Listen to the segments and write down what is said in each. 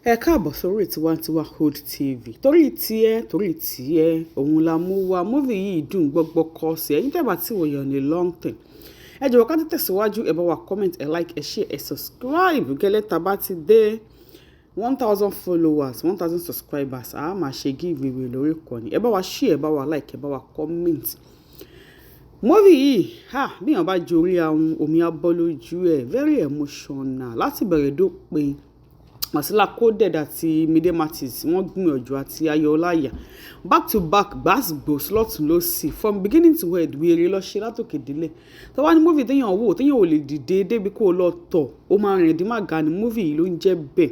Ẹ káàbọ̀ sórí Tiwantiwa Hood TV. Torí tiẹ̀ òun la mú wá. Movie yìí dùn gbogbo kọ sí ẹ̀yin tẹ́ bá ti wò yàn ní long time. Ẹ jọ̀wọ́ ká tẹ̀síwájú, ẹ bá wa comment, ẹ like, ẹ share, ẹ subscribe. Gẹ́lẹ́ tá bá ti dé 1000 followers, 1000 subscribers, a máa ṣe giveaway lórí ìkànnì. Ẹ bá wa share, ẹ bá wa like, ẹ bá wa comment. Movie yìí, bí èèyàn bá jorí àwọn omi abọ́ lójú ẹ̀, very emotional. Láti bẹ̀rẹ̀ dópin. Wasila Coded àti Mide Martins wọ́n gbìyànjú àti Ayọ̀ Ọláìyá back to back gbàsgbòs lọ́tún lósì from beginning to end wèrè lọ ṣe látòkè délẹ̀. Tó wá ní movie téèyàn wò téèyàn ò lè dìde débi kó lọ tọ̀ ó máa rìn dín màgà ní movie yìí ló ń jẹ́ bẹ́ẹ̀.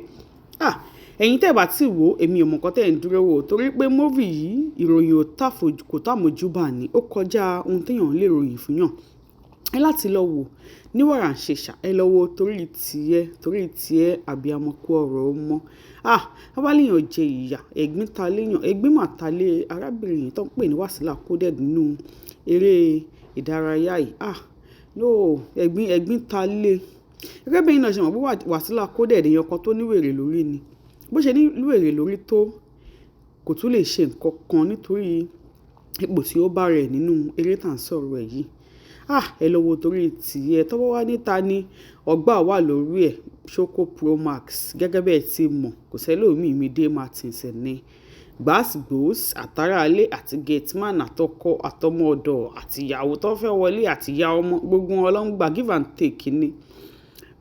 Ẹ̀yin tẹ́ bá ti wò èmi ò mọ̀ nǹkan tẹ́ ń dúró wò torí pé movie yìí ìròyìn kò tàmójúbà ní ó kọjá ohun téèyàn lè ròyìn fún yàn. Ẹ láti lọ wò níwọ̀rà ń ṣe ṣà ẹ lọ wo torí tiẹ̀ àbíamọ kú ọ̀rọ̀ ọmọ. Abáléèyàn jẹ ìyà ẹ̀gbín ta léèyàn ẹ̀gbín mà ta lé arábìnrin yìí tó ń pè ní Wasila Coded nínú eré ìdárayá yìí. No ẹ̀gbín ta lé. Gẹ́gẹ́ bí ẹ̀yin náà ṣe mọ̀ pé Wasila Coded èèyàn kan tó níwèrè lórí ni. Bó ṣe níwèrè lórí tó kò tún lè ṣe nǹkan kan nítorí ipò tí ó bá rẹ̀ nínú eré tá à ń sọ̀rọ̀ ẹ̀ yìí. Ẹ lọ wo torí tiẹ̀ tọ́wọ́ wá níta ní ọgbà wà lórí ẹ̀ Shoko Pro Max gẹ́gẹ́ bẹ́ẹ̀ ti mọ̀ kò sẹ́lòmíì Mide Martins ní gbàsgbòs àtàràlé àti gateman àtọkọ àtọmọ ọ̀dọ̀ àti ìyàwó tó fẹ́ wọlé àti ìyá ọmọ gbogbo wọn ló ń gba give and take ni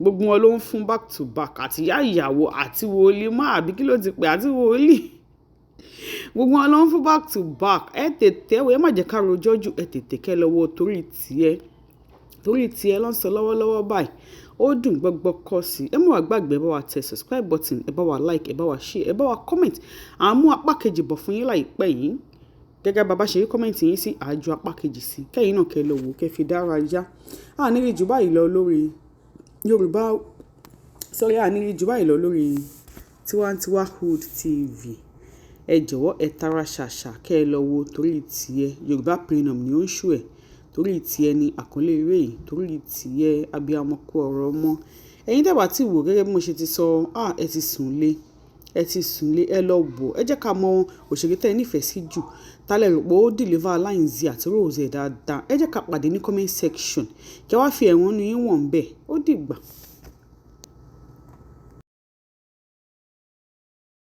gbogbo wọn ló ń fún back to back àti ìyá ìyàwó àti wòlíì má àbí kí ló ti pè àti wòlíì gbogbo wọn ló ń fún back to back. Ẹ tètè ẹ má jẹ́ ká rojọ́ jù ẹ tètè kẹ́ lọ́wọ́ torí tiẹ̀ ló ń sọ lọ́wọ́lọ́wọ́ báyìí ó dùn gbogbo kọ sí. Ẹ má wá gbàgbé ẹ bá wa tẹ subscribe button, ẹ bá wa like, ẹ bá wa share, ẹ bá wa comment. À ń mú apá kejì bọ̀ fún yín láìpẹ́ yìí gẹ́gẹ́ bàbá ṣe rí comment yín sí àjọ apá kejì sí kẹ́yìn náà kẹ́ lọ wò kẹ́ fi dára yá. Nírí jù báyìí lọ lórí Tiwantiwa Hood TV. Ẹ jọ̀wọ́ ẹ tara ṣàṣà kẹ́ ẹ lọ wo torí tiẹ̀ Yorùbá Premium ni ó ń ṣù ẹ̀ torí tiẹ̀ ni àkọlé eré yìí torí tiẹ̀ abiyamọ kú ọ̀rọ̀ ọmọ. Ẹ̀yin tẹ́ bá ti wò gẹ́gẹ́ bí mo ṣe ti sọ ẹ ti sùn lé ẹ lọ wò ẹ jẹ́ ká mọ òṣèré tẹ́ ẹ nífẹ̀ẹ́ sí jù tálẹ̀ rò pé ó deliver lines àti roles ẹ̀ dáadáa ẹ jẹ́ ká pàdé ní comment section kẹ́ wá fi ẹ̀wọ̀n nu yín wọ̀n bẹ́ẹ̀ ó dìgbà.